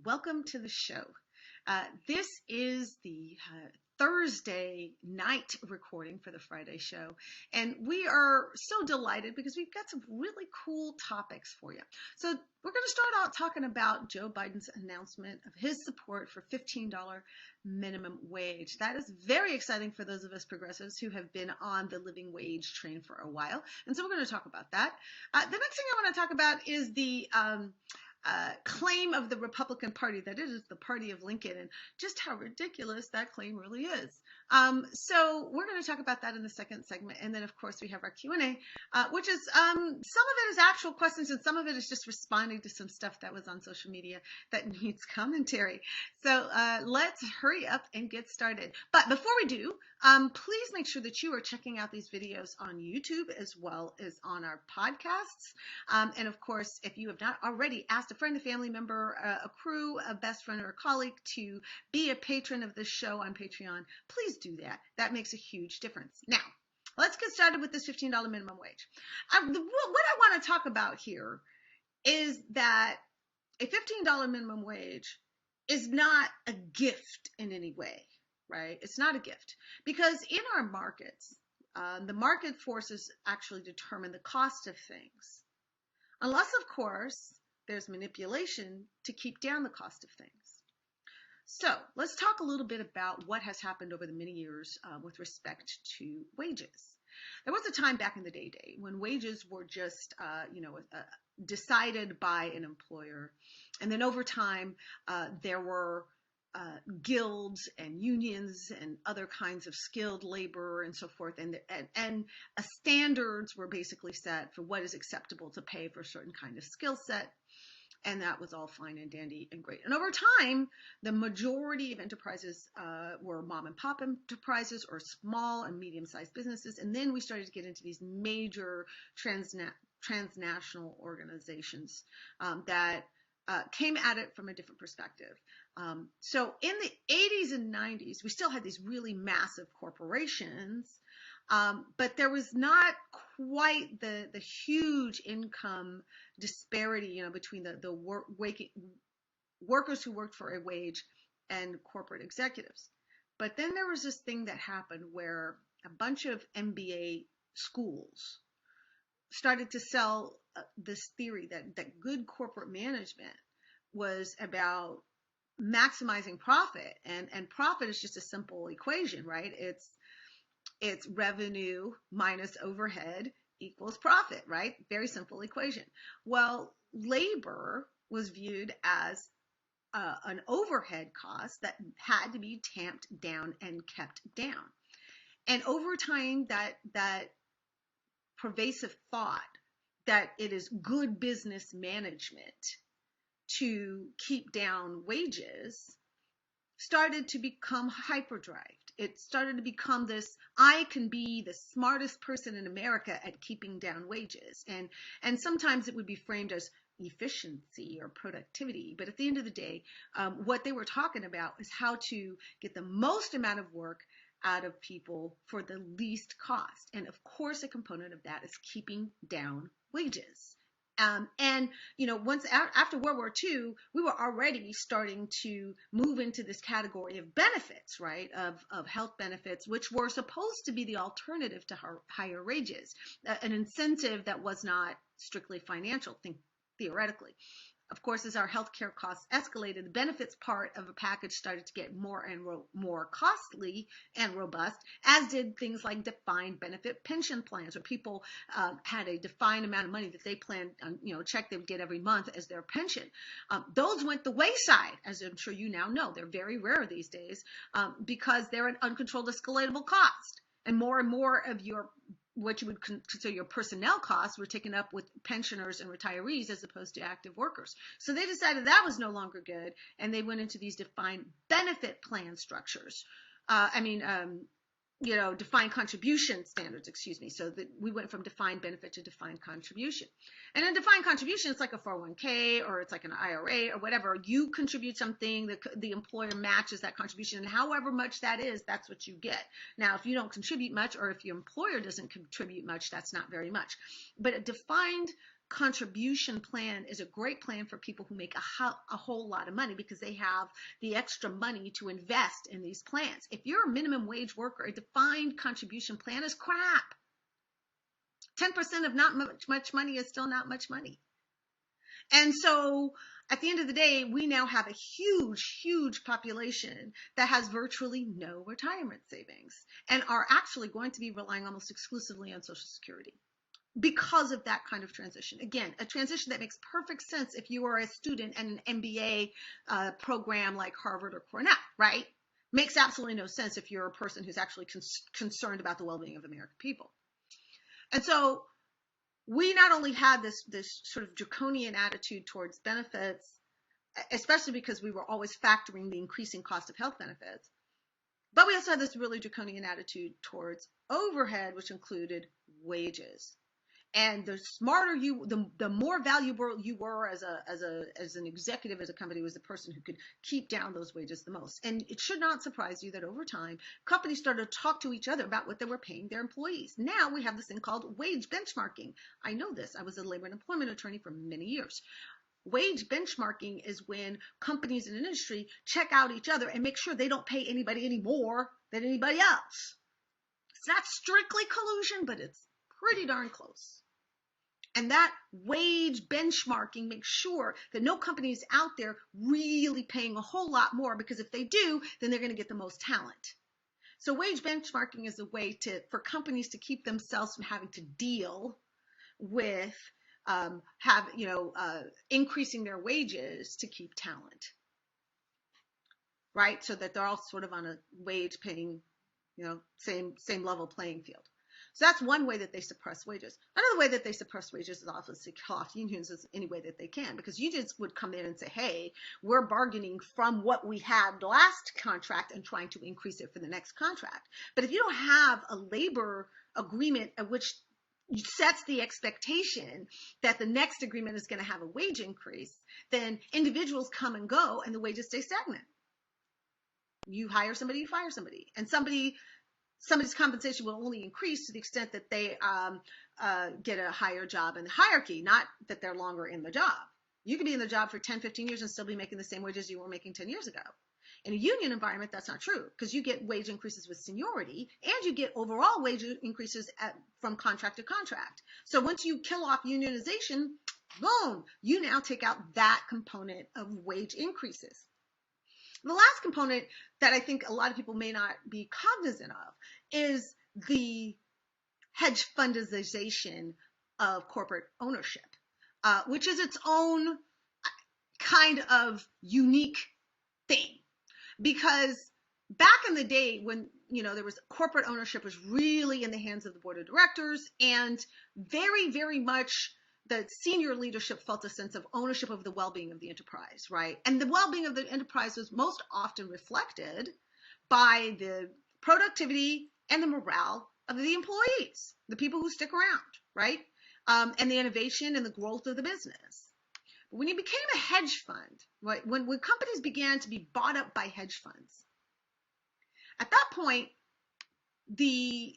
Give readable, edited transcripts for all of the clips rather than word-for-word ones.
welcome to the show. This is the Thursday night recording for the Friday show, and we are so delighted because we've got some really cool topics for you. So we're going to start out talking about Joe Biden's announcement of his support for $15 minimum wage. That is very exciting for those of us progressives who have been on the living wage train for a while, and so we're going to talk about that. The next thing I want to talk about is the claim of the Republican Party that it is the party of Lincoln, and just how ridiculous that claim really is. So we're going to talk about that in the second segment, and then of course we have our Q&A, which is some of it is actual questions and some of it is just responding to some stuff that was on social media that needs commentary. So let's hurry up and get started. But before we do, please make sure that you are checking out these videos on YouTube as well as on our podcasts. And of course, if you have not already asked a friend, a family member, a crew, a best friend, or a colleague to be a patron of this show on Patreon, please do that. That makes a huge difference. Now, let's get started with this $15 minimum wage. What I want to talk about here is that a $15 minimum wage is not a gift in any way, right? It's not a gift because in our markets, the market forces actually determine the cost of things. Unless, of course, there's manipulation to keep down the cost of things. So let's talk a little bit about what has happened over the many years with respect to wages. There was a time back in the day when wages were just, decided by an employer. And then over time, there were guilds and unions and other kinds of skilled labor and so forth, and standards were basically set for what is acceptable to pay for a certain kind of skill set, and that was all fine and dandy and great. And over time, the majority of enterprises were mom and pop enterprises or small and medium-sized businesses, and then we started to get into these major transnational organizations that came at it from a different perspective. So in the 80s and 90s, we still had these really massive corporations, but there was not quite the huge income disparity, between the workers who worked for a wage and corporate executives. But then there was this thing that happened where a bunch of MBA schools started to sell this theory that good corporate management was about maximizing profit, and profit is just a simple equation, right? It's revenue minus overhead equals profit, right? Very simple equation. Well, labor was viewed as an overhead cost that had to be tamped down and kept down. And over time, that pervasive thought that it is good business management to keep down wages started to become hyperdrived. It started to become this, I can be the smartest person in America at keeping down wages. And sometimes it would be framed as efficiency or productivity. But at the end of the day, what they were talking about is how to get the most amount of work out of people for the least cost. And of course, a component of that is keeping down wages. Once after World War II, we were already starting to move into this category of benefits, right? Of health benefits, which were supposed to be the alternative to higher wages, an incentive that was not strictly financial, theoretically. Of course, as our healthcare costs escalated, the benefits part of a package started to get more and more costly and robust, as did things like defined benefit pension plans, where people had a defined amount of money that they planned on, check they would get every month as their pension. Those went the wayside, as I'm sure you now know. They're very rare these days because they're an uncontrolled escalatable cost. And more of what you would consider your personnel costs were taken up with pensioners and retirees as opposed to active workers. So they decided that was no longer good, and they went into these defined benefit plan structures. Defined contribution standards, So that we went from defined benefit to defined contribution. And in defined contribution, it's like a 401k or it's like an IRA or whatever. You contribute something, the employer matches that contribution, and however much that is, that's what you get. Now, if you don't contribute much, or if your employer doesn't contribute much, that's not very much. But a defined contribution plan is a great plan for people who make a whole lot of money because they have the extra money to invest in these plans. If you're a minimum wage worker, a defined contribution plan is crap. 10% of not much money is still not much money. And so at the end of the day, we now have a huge, huge population that has virtually no retirement savings and are actually going to be relying almost exclusively on Social Security because of that kind of transition. Again, a transition that makes perfect sense if you are a student in an MBA program like Harvard or Cornell, right? Makes absolutely no sense if you're a person who's actually concerned about the well-being of the American people. And so we not only had this sort of draconian attitude towards benefits, especially because we were always factoring the increasing cost of health benefits, but we also had this really draconian attitude towards overhead, which included wages. And the smarter you, the more valuable you were as an executive, as a company, was the person who could keep down those wages the most. And it should not surprise you that over time, companies started to talk to each other about what they were paying their employees. Now we have this thing called wage benchmarking. I know this. I was a labor and employment attorney for many years. Wage benchmarking is when companies in an industry check out each other and make sure they don't pay anybody any more than anybody else. It's not strictly collusion, but it's pretty darn close. And that wage benchmarking makes sure that no company is out there really paying a whole lot more, because if they do, then they're going to get the most talent. So wage benchmarking is a way for companies to keep themselves from having to deal with increasing their wages to keep talent, right? So that they're all sort of on a wage paying, same level playing field. So that's one way that they suppress wages. Another way that they suppress wages is obviously kill off unions any way that they can, because unions would come in and say, hey, we're bargaining from what we had last contract and trying to increase it for the next contract. But if you don't have a labor agreement which sets the expectation that the next agreement is going to have a wage increase, then individuals come and go and the wages stay stagnant. You hire somebody, you fire somebody, and somebody's compensation will only increase to the extent that they get a higher job in the hierarchy, not that they're longer in the job. You could be in the job for 10, 15 years and still be making the same wages you were making 10 years ago. In a union environment, that's not true, because you get wage increases with seniority and you get overall wage increases from contract to contract. So once you kill off unionization, boom, you now take out that component of wage increases. The last component that I think a lot of people may not be cognizant of is the hedge fundization of corporate ownership, which is its own kind of unique thing. Because back in the day when, there was corporate ownership was really in the hands of the board of directors, and very, very much the senior leadership felt a sense of ownership of the well-being of the enterprise, right? And the well-being of the enterprise was most often reflected by the productivity and the morale of the employees, the people who stick around, right? And the innovation and the growth of the business. But when you became a hedge fund, right? When companies began to be bought up by hedge funds, at that point, the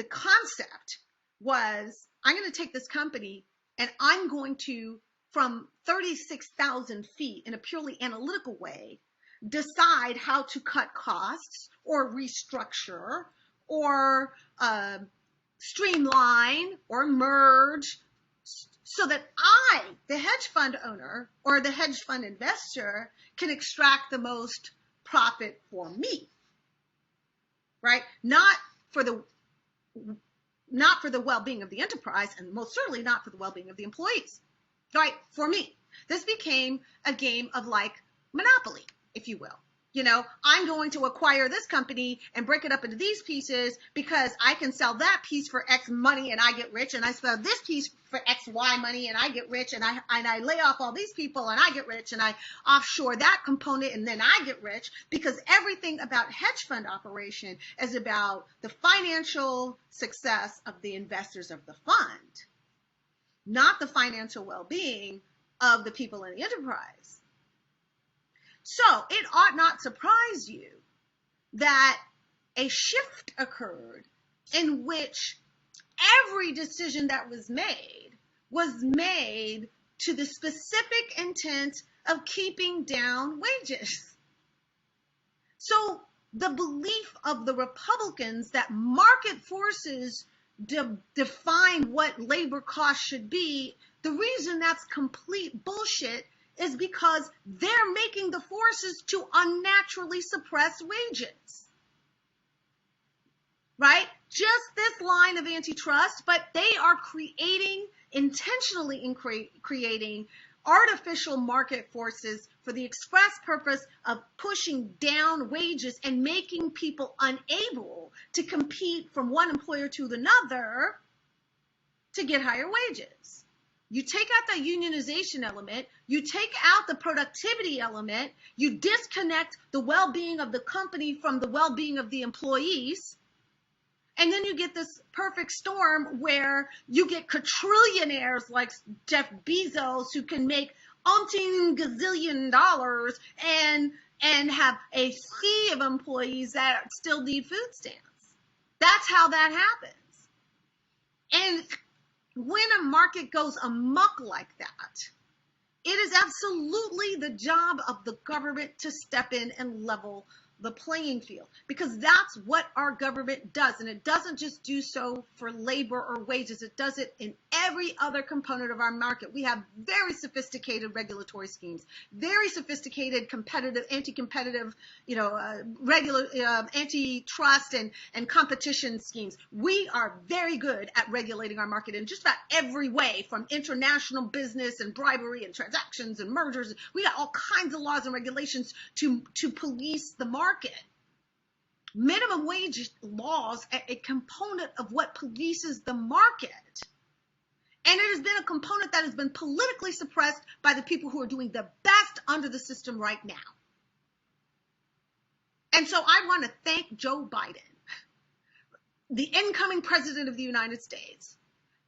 concept was, I'm going to take this company and I'm going to, from 36,000 feet in a purely analytical way, decide how to cut costs or restructure or streamline or merge so that I, the hedge fund owner or the hedge fund investor, can extract the most profit for me, right? Not for the well-being of the enterprise, and most certainly not for the well-being of the employees, right? For me, this became a game of like Monopoly, if you will. I'm going to acquire this company and break it up into these pieces because I can sell that piece for X money and I get rich, and I sell this piece for X, Y money and I get rich, and I lay off all these people and I get rich, and I offshore that component and then I get rich, because everything about hedge fund operation is about the financial success of the investors of the fund, not the financial well-being of the people in the enterprise. So it ought not surprise you that a shift occurred in which every decision that was made to the specific intent of keeping down wages. So the belief of the Republicans that market forces define what labor costs should be, the reason that's complete bullshit is because they're making the forces to unnaturally suppress wages. Right? Just this line of antitrust, but they are intentionally creating artificial market forces for the express purpose of pushing down wages and making people unable to compete from one employer to another to get higher wages. You take out the unionization element, you take out the productivity element, you disconnect the well-being of the company from the well-being of the employees, and then you get this perfect storm where you get quadrillionaires like Jeff Bezos who can make umpteen gazillion dollars and have a sea of employees that still need food stamps. That's how that happens. And when a market goes amok like that, it is absolutely the job of the government to step in and level the playing field, because that's what our government does. And it doesn't just do so for labor or wages. It does it in every other component of our market. We have very sophisticated regulatory schemes, very sophisticated anti-competitive, antitrust and competition schemes. We are very good at regulating our market in just about every way, from international business and bribery and transactions and mergers. We got all kinds of laws and regulations to police the market. Minimum wage laws are a component of what polices the market. And it has been a component that has been politically suppressed by the people who are doing the best under the system right now. And so I want to thank Joe Biden, the incoming president of the United States,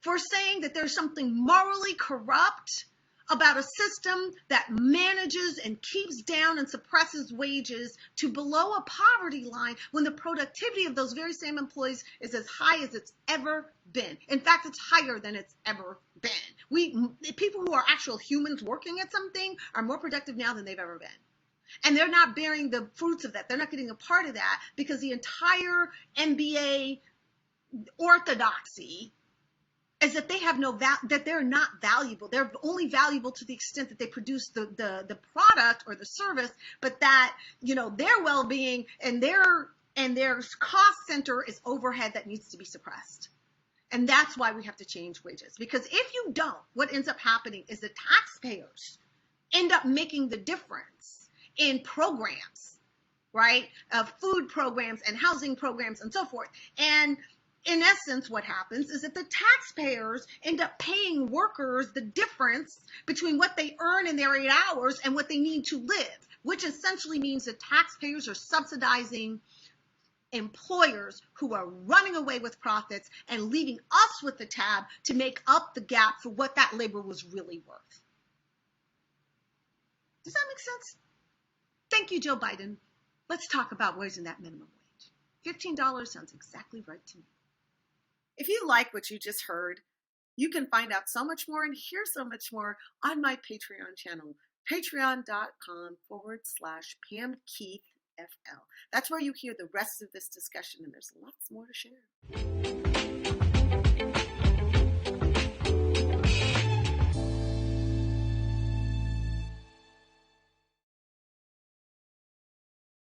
for saying that there's something morally corrupt about a system that manages and keeps down and suppresses wages to below a poverty line when the productivity of those very same employees is as high as it's ever been. In fact, it's higher than it's ever been. People who are actual humans working at something are more productive now than they've ever been. And they're not bearing the fruits of that. They're not getting a part of that because the entire MBA orthodoxy is that they have that they're not valuable. They're only valuable to the extent that they produce the product or the service, but that, their well-being and their cost center is overhead that needs to be suppressed. And that's why we have to change wages. Because if you don't, what ends up happening is the taxpayers end up making the difference in programs, right? Food programs and housing programs and so forth. And in essence, what happens is that the taxpayers end up paying workers the difference between what they earn in their 8 hours and what they need to live, which essentially means that taxpayers are subsidizing employers who are running away with profits and leaving us with the tab to make up the gap for what that labor was really worth. Does that make sense? Thank you, Joe Biden. Let's talk about raising that minimum wage. $15 sounds exactly right to me. If you like what you just heard, you can find out so much more and hear so much more on my Patreon channel, patreon.com/Pam Keith FL. That's where you hear the rest of this discussion, and there's lots more to share.